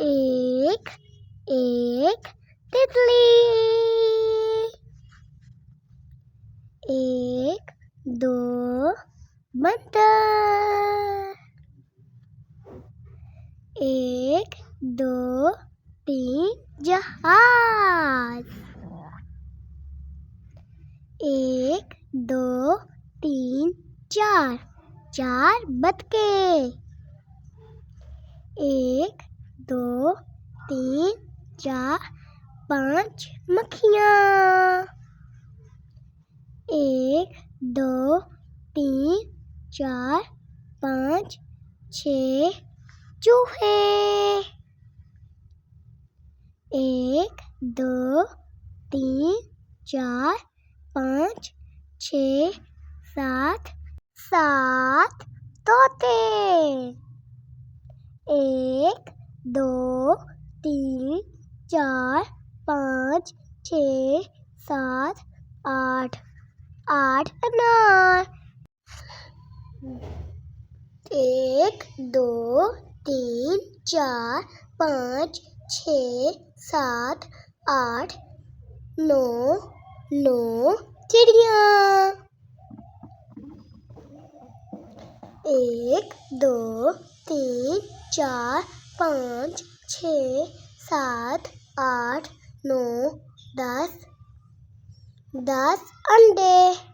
एक एक तितली। एक दो बंदर। एक दो तीन जहाज। एक दो तीन चार चार बतखें। एक दो तीन चार पांच मक्खियाँ। एक दो तीन चार पाँच छः चूहे। एक दो तीन चार पाँच छः सात सात तोते। एक दो तीन चार पाँच छः सात आठ आठ अनार। एक दो तीन चार पाँच छः सात आठ नौ नौ चिड़िया। एक दो तीन चार पाँच छः सात आठ नौ 10 10 अंडे।